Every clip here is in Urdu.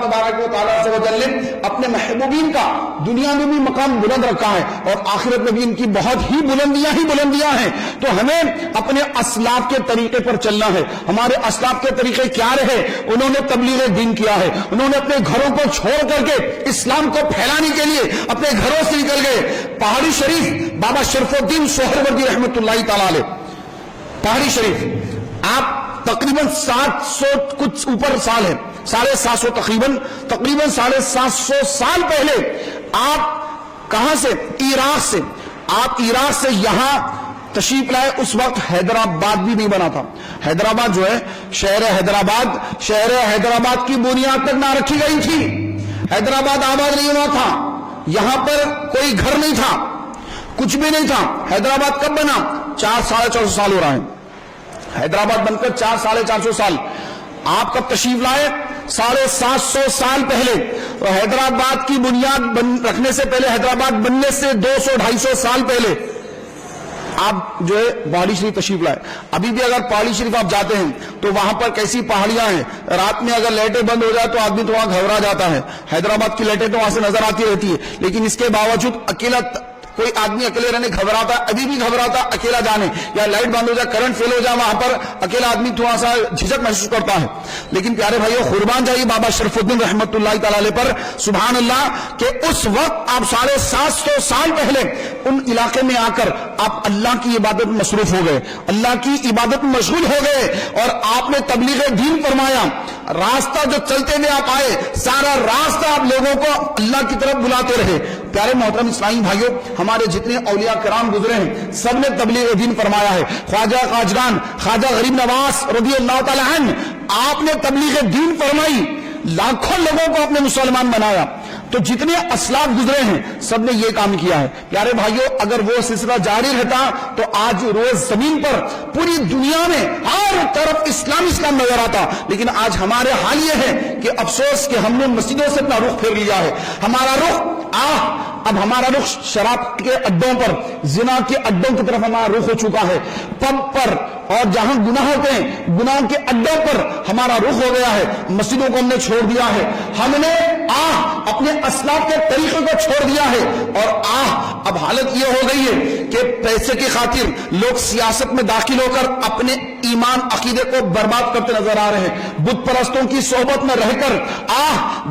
تبارک و تعالیٰ عز و جل نے اپنے محبوبین کا دنیا میں بھی مقام بلند رکھا ہے اور آخرت میں بھی ان کی بہت ہی بلندیاں ہیں. تو ہمیں اپنے اسلاف کے طریقے پر چلنا ہے. ہمارے اسلاف کے طریقے کیا رہے؟ انہوں نے تبلیغ دین کیا ہے. انہوں نے اپنے گھروں کو چھوڑ کر کے اسلام کو پھیلانے کے لیے اپنے گھروں سے نکل گئے. پہاڑی شریف بابا شرف الدین سہروردی رحمۃ اللہ تعالی علیہ، پہاڑی شریف، آپ تقریباً 700 کچھ اوپر سال ہے، 750 تقریباً 750 سال پہلے آپ کہاں سے؟ عراق سے یہاں تشریف لائے. اس وقت حیدرآباد بھی نہیں بنا تھا. حیدرآباد جو ہے شہر حیدرآباد کی بنیاد تک نہ رکھی گئی تھی. حیدرآباد آباد نہیں ہوا تھا. یہاں پر کوئی گھر نہیں تھا، کچھ بھی نہیں تھا. حیدرآباد کب بنا؟ 400-450 سال ہو رہا ہے. حیدرآباد بن کر 400-450 سال. آپ کب تشریف لائے؟ 750 سال پہلے. حیدرآباد کی بنیاد رکھنے سے پہلے، حیدرآباد بننے سے 200-250 سال پہلے آپ جو ہے پہاڑی شریف تشریف لائے. ابھی بھی اگر پہاڑی شریف آپ جاتے ہیں تو وہاں پر کیسی پہاڑیاں ہیں. رات میں اگر لائٹیں بند ہو جائے تو آدمی تو وہاں گھبرا جاتا ہے. حیدرآباد کی لائٹیں تو وہاں سے نظر آتی رہتی ہے، لیکن اس کے باوجود اکیلا کوئی آدمی اکیلے رہنے گھبراتا، ابھی بھی گھبراتا اکیلا جانے، یا لائٹ بند ہو جائے، کرنٹ فیل ہو جائے، وہاں پر اکیلا آدمی تھوڑا سا جھجک محسوس کرتا ہے. لیکن پیارے بھائیو، قربان جائیے بابا شرف الدین رحمۃ اللہ تعالی علیہ پر، سبحان اللہ، کہ اس وقت آپ 750 سال پہلے ان علاقے میں آ کر آپ اللہ کی عبادت میں مصروف ہو گئے، اللہ کی عبادت میں مشغول ہو گئے، اور آپ نے تبلیغ دین فرمایا. راستہ جو چلتے ہوئے آپ آئے، سارا راستہ آپ لوگوں کو اللہ کی طرف بلاتے رہے. پیارے محترم اسلامی بھائیوں، ہمارے جتنے اولیاء کرام گزرے ہیں سب نے تبلیغ دین فرمایا ہے. خواجہ قاجران، خواجہ غریب نواز رضی اللہ تعالی عنہ، آپ نے تبلیغ دین فرمائی، لاکھوں لوگوں کو آپ نے مسلمان بنایا. تو جتنے اسلاف گزرے ہیں سب نے یہ کام کیا ہے. پیارے بھائیوں، اگر وہ سلسلہ جاری رہتا تو آج روز زمین پر پوری دنیا میں ہر طرف اسلام نظر آتا. لیکن آج ہمارے حال یہ ہے کہ افسوس کہ ہم نے مسجدوں سے اپنا رخ پھیر لیا ہے. ہمارا رخ اب ہمارا رخ شراب کے اڈوں پر، زنا کے اڈوں کی طرف ہمارا رخ ہو چکا ہے. پب پر اور جہاں گناہ ہوتے ہیں، گناہ کے اڈوں پر ہمارا رخ ہو گیا ہے. مسجدوں کو ہم نے چھوڑ دیا ہے. ہم نے اپنے اسلاف کے طریقے کو چھوڑ دیا ہے. اور اب حالت یہ ہو گئی ہے کہ پیسے کی خاطر لوگ سیاست میں داخل ہو کر اپنے ایمان عقیدے کو برباد کرتے نظر آ رہے ہیں. بت پرستوں کی صحبت میں رہ کر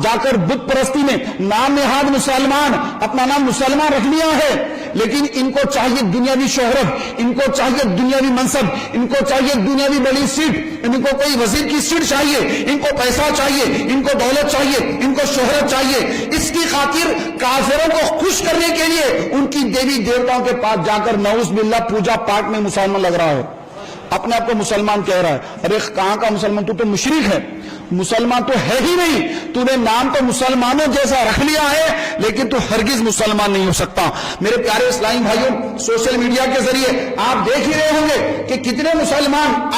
جا کر بت پرستی میں نام نہاد مسلمان، اپنا نام مسلمان رکھ لیا ہے. لیکن ان کو چاہیے دنیاوی شہرت، ان کو چاہیے دنیاوی منصب، ان کو چاہیے دنیاوی بڑی سیٹ، ان کو کوئی وزیر کی سیٹ چاہیے، ان کو پیسہ چاہیے، ان کو دولت چاہیے، ان کو شہرت چاہیے. اس کی خاطر کافروں کو خوش کرنے کے لیے ان کی دیوی دیوتاؤں کے پاس جا کر نعوذ باللہ پوجا پاٹ میں مسلمان لگ رہا ہے. اپنے آپ کو مسلمان کہہ رہا ہے. ارے کہاں کا مسلمان؟ تو مشرک ہے، مسلمان تو ہے ہی نہیں. تو نے نام تو مسلمانوں جیسا رکھ لیا ہے، لیکن تو ہرگز مسلمان نہیں ہو سکتا. میرے پیارے اسلامی بھائیوں، سوشل میڈیا کے ذریعے آپ دیکھ ہی رہے ہوں گے کہ کتنے مسلمان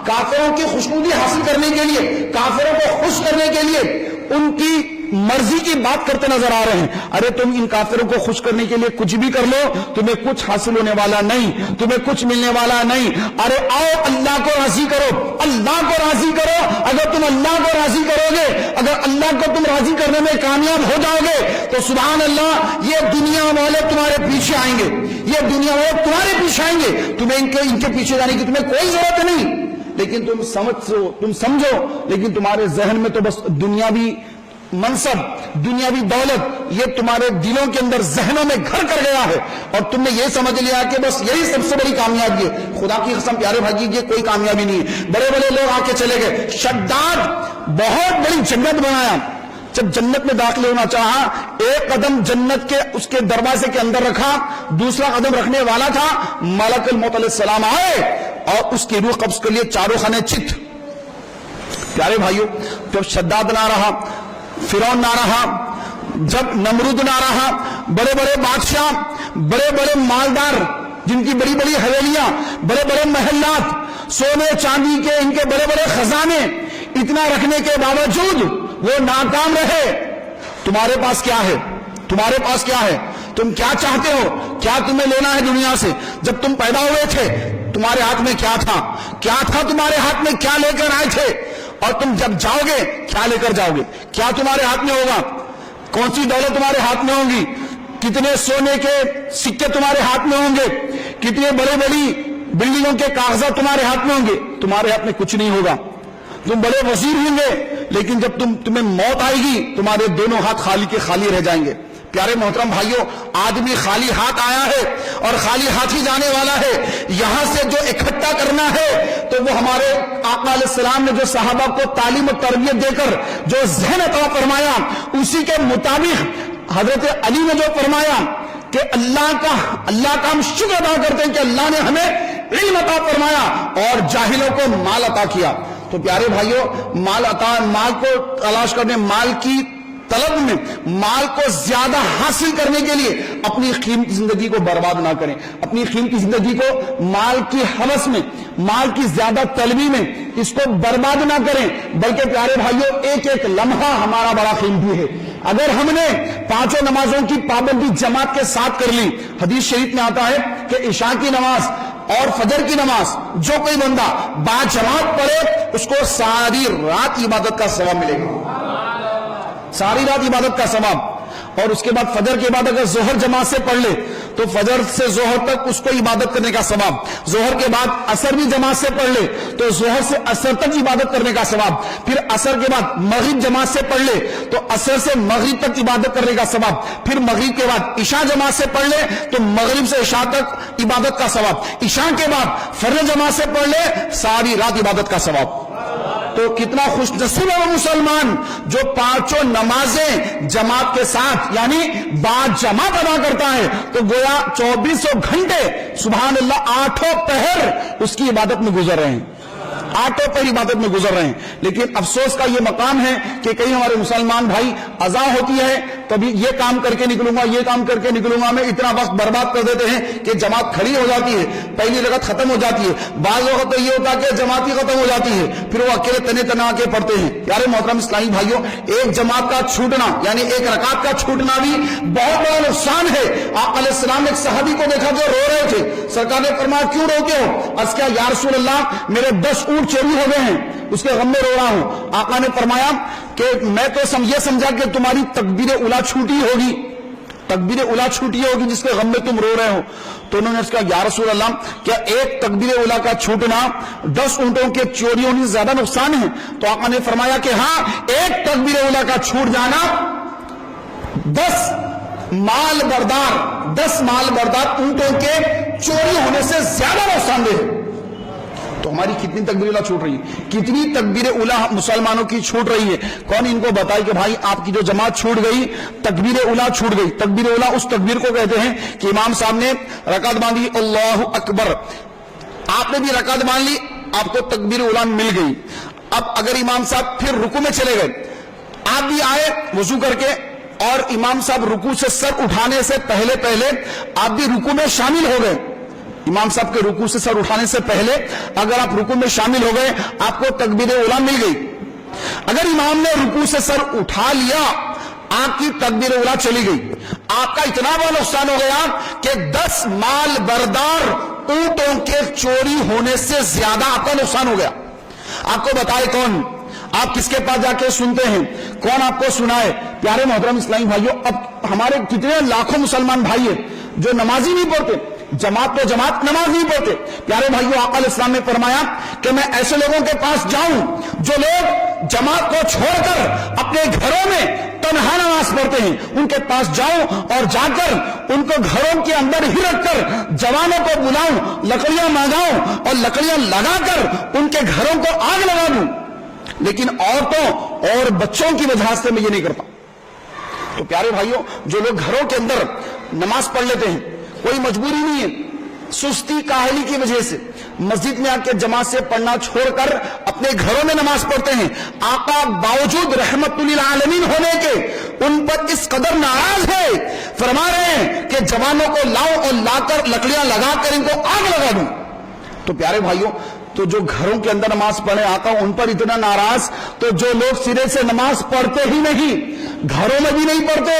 کافروں کی خوشنودی حاصل کرنے کے لیے، کافروں کو خوش کرنے کے لیے ان کی مرضی کی بات کرتے نظر آ رہے ہیں. ارے تم ان کافروں کو خوش کرنے کے لیے کچھ بھی کر لو، تمہیں کچھ حاصل ہونے والا نہیں، تمہیں کچھ ملنے والا نہیں. ارے آؤ اللہ کو راضی کرو، اللہ کو راضی کرو. اگر تم اللہ کو راضی کرو گے، اگر اللہ کو تم راضی کرنے میں کامیاب ہو جاؤ گے تو سبحان اللہ، یہ دنیا والے تمہارے پیچھے آئیں گے، یہ دنیا والے تمہارے پیچھے آئیں گے. تمہیں ان کے پیچھے جانے کی تمہیں کوئی ضرورت نہیں. لیکن تم سمجھو، لیکن تمہارے ذہن میں تو بس دنیاوی منصب، دنیاوی دولت، یہ تمہارے دلوں کے اندر، ذہنوں میں گھر کر گیا ہے، اور تم نے یہ سمجھ لیا کہ بس یہی سب سے بڑی کامیابی ہے. خدا کی قسم پیارے بھائی، یہ کوئی کامیابی نہیں ہے. بڑے بڑے لوگ آ کے چلے گئے. شداد بہت بڑی جنت بنایا. جب جنت میں داخل ہونا چاہا، ایک قدم جنت کے اس کے دروازے کے اندر رکھا، دوسرا قدم رکھنے والا تھا، ملک الموت علیہ السلام آئے اور اس کی روح قبض کر لیے. چاروں خانے چت. پیارے بھائیوں، جب شداد نہ رہا، فرعون نہ رہا، جب نمرود نہ رہا، بڑے بڑے بادشاہ، بڑے بڑے مالدار جن کی بڑی بڑی حویلیاں، بڑے بڑے محلات، سونے چاندی کے ان کے بڑے بڑے خزانے، اتنا رکھنے کے باوجود وہ ناکام رہے. تمہارے پاس کیا ہے؟ تمہارے پاس کیا ہے؟ تم کیا چاہتے ہو؟ کیا تمہیں لینا ہے دنیا سے؟ جب تم پیدا ہوئے تھے تمہارے ہاتھ میں کیا تھا؟ کیا تھا تمہارے ہاتھ میں؟ کیا لے کر آئے تھے؟ اور تم جب جاؤ گے کیا لے کر جاؤ گے؟ کیا تمہارے ہاتھ میں ہوگا؟ کون سی دولت تمہارے ہاتھ میں ہوگی؟ کتنے سونے کے سکے تمہارے ہاتھ میں ہوں گے؟ کتنے بڑے بڑی بلڈنگوں کے کاغذات تمہارے ہاتھ میں ہوں گے؟ تمہارے ہاتھ میں کچھ نہیں ہوگا. تم بڑے وزیر ہوں گے لیکن جب تمہیں موت آئے گی تمہارے دونوں ہاتھ خالی کے خالی رہ جائیں گے. پیارے محترم بھائیوں، آدمی خالی ہاتھ آیا ہے اور خالی ہاتھ ہی جانے والا ہے. یہاں سے جو اکٹھا کرنا ہے تو وہ ہمارے آقا علیہ السلام نے جو صحابہ کو تعلیم و تربیت دے کر جو ذہن عطا فرمایا، اسی کے مطابق حضرت علی نے جو فرمایا کہ اللہ کا ہم شکر ادا کرتے ہیں کہ اللہ نے ہمیں علم عطا فرمایا اور جاہلوں کو مال عطا کیا. تو پیارے بھائیوں، مال کو تلاش کرنے، مال کی طلب میں، مال کو زیادہ حاصل کرنے کے لیے اپنی قیمتی زندگی کو برباد نہ کریں. اپنی قیمتی زندگی کو مال کی ہوس میں، مال کی زیادہ طلبی میں اس کو برباد نہ کریں، بلکہ پیارے بھائیوں ایک ایک لمحہ ہمارا بڑا قیمتی ہے. اگر ہم نے پانچوں نمازوں کی پابندی جماعت کے ساتھ کر لی، حدیث شریف میں آتا ہے کہ عشاء کی نماز اور فجر کی نماز جو کوئی بندہ با جماعت پڑھے اس کو ساری رات عبادت کا ثواب ملے گا، ساری رات عبادت کا ثواب. اور اس کے بعد فجر کے بعد اگر ظہر جماعت سے پڑھ لے تو فجر سے ظہر تک اس کو عبادت کرنے کا ثواب. ظہر کے بعد عصر بھی جماعت سے پڑھ لے تو ظہر سے عصر تک عبادت کرنے کا ثواب. پھر عصر کے بعد مغرب جماعت سے پڑھ لے تو عصر سے مغرب تک عبادت کرنے کا ثواب. پھر مغرب کے بعد عشاء جماعت سے پڑھ لے تو مغرب سے عشاء تک عبادت کا ثواب. عشاء کے بعد فجر جماعت سے پڑھ لے ساری رات عبادت کا ثواب. تو کتنا خوش نصیب ہے وہ مسلمان جو پانچوں نمازیں جماعت کے ساتھ یعنی با جماعت ادا کرتا ہے. تو گویا 2400 گھنٹے سبحان اللہ 8 پہر اس کی عبادت میں گزر رہے ہیں، 8 پہر عبادت میں گزر رہے ہیں. لیکن افسوس کا یہ مقام ہے کہ کئی ہمارے مسلمان بھائی اذان ہوتی ہے کبھی یہ کام کر کے نکلوں گا، یہ کام کر کے نکلوں گا، میں اتنا وقت برباد کر دیتے ہیں کہ جماعت کھڑی ہو جاتی ہے، پہلی رکعت ختم ہو جاتی ہے. بعض وقت تو یہ ہوتا ہے کہ جماعت ہی ختم ہو جاتی ہے، پھر وہ اکیلے تنے تنا کے پڑھتے ہیں. پیارے محترم اسلامی بھائیوں، ایک جماعت کا چھوٹنا یعنی ایک رکعت کا چھوٹنا بھی بہت بڑا نقصان ہے. آقا علیہ السلام نے ایک صحابی کو دیکھا جو رو رہے تھے. سرکار نے فرمایا کیوں روتے ہو؟ عرض کیا یا رسول اللہ میرے 10 اونٹ چوری ہو گئے ہیں، اس کے غم میں رو رہا ہوں. آقا نے فرمایا کہ میں تو یہ سمجھا کہ تمہاری تکبیر اولا چھوٹی ہوگی، تکبیر اولا چھوٹی ہوگی جس کے غم میں تم رو رہے ہو. تو انہوں نے اس کا یا رسول اللہ کیا ایک تکبیر اولا کا چھوٹنا 10 اونٹوں کے چوری ہونے سے زیادہ نقصان ہے؟ تو آقا نے فرمایا کہ ہاں، ایک تکبیر اولا کا چھوٹ جانا 10 مال بردار اونٹوں کے چوری ہونے سے زیادہ نقصان دہ ہے. تو ہماری کتنی تکبیر اولا چھوٹ رہی ہے، کتنی تکبیر اولا مسلمانوں کی چھوٹ رہی ہے. کون ان کو بتائے کہ بھائی آپ کی جو جماعت چھوٹ گئی، تکبیر اولا چھوٹ گئی. تکبیر اولا اس تکبیر کو کہتے ہیں کہ امام صاحب نے رکعت باندھی اللہ اکبر، آپ نے بھی رکعت باندھ لی، آپ کو تکبیر اولا مل گئی. اب اگر امام صاحب پھر رکوع میں چلے گئے، آپ بھی آئے وضو کر کے اور امام صاحب رکوع سے سر اٹھانے سے پہلے آپ بھی رکوع میں شامل ہو گئے. امام صاحب کے رکوع سے سر اٹھانے سے پہلے اگر آپ رکوع میں شامل ہو گئے آپ کو تکبیر اولا مل گئی. اگر امام نے رکوع سے سر اٹھا لیا آپ کی تکبیر اولا چلی گئی. آپ کا اتنا بڑا نقصان ہو گیا کہ 10 مال بردار اونٹوں کے چوری ہونے سے زیادہ آپ کا نقصان ہو گیا. آپ کو بتائے کون؟ آپ کس کے پاس جا کے سنتے ہیں؟ کون آپ کو سنائے؟ پیارے محترم اسلامی بھائیوں، اب ہمارے کتنے لاکھوں مسلمان بھائی ہیں جو نمازی نہیں پڑھتے، جماعت تو جماعت نماز نہیں پڑھتے. پیارے بھائیوں، آقا علیہ السلام نے فرمایا کہ میں ایسے لوگوں کے پاس جاؤں جو لوگ جماعت کو چھوڑ کر اپنے گھروں میں تنہا نماز پڑھتے ہیں، ان کے پاس جاؤں اور جا کر ان کو گھروں کے اندر ہی رکھ کر جوانوں کو بلاؤں، لکڑیاں منگاؤں اور لکڑیاں لگا کر ان کے گھروں کو آگ لگا دوں. لیکن عورتوں اور بچوں کی وجہ سے میں یہ نہیں کرتا. تو پیارے بھائیوں، جو لوگ گھروں کے اندر نماز پڑھ لیتے ہیں، کوئی مجبوری نہیں ہے، سستی کاہلی کی وجہ سے مسجد میں آ کے جماعت سے پڑھنا چھوڑ کر اپنے گھروں میں نماز پڑھتے ہیں. آقا باوجود رحمت للعالمین ہونے کے ان پر اس قدر ناراض ہے، فرما رہے ہیں کہ جوانوں کو لاؤ اور لا کر لکڑیاں لگا کر ان کو آگ لگا دوں. تو پیارے بھائیوں، تو جو گھروں کے اندر نماز پڑھے آقا ان پر اتنا ناراض، تو جو لوگ سرے سے نماز پڑھتے ہی نہیں، گھروں میں بھی نہیں پڑھتے،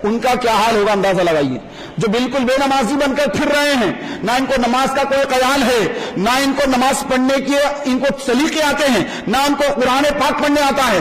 ان کا کیا حال ہوگا اندازہ لگائیے. جو بالکل بے نمازی بن کر پھر رہے ہیں، نہ ان کو نماز کا کوئی خیال ہے، نہ ان کو نماز پڑھنے کے ان کو سلیقے آتے ہیں، نہ ان کو قرآن پاک پڑھنے آتا ہے،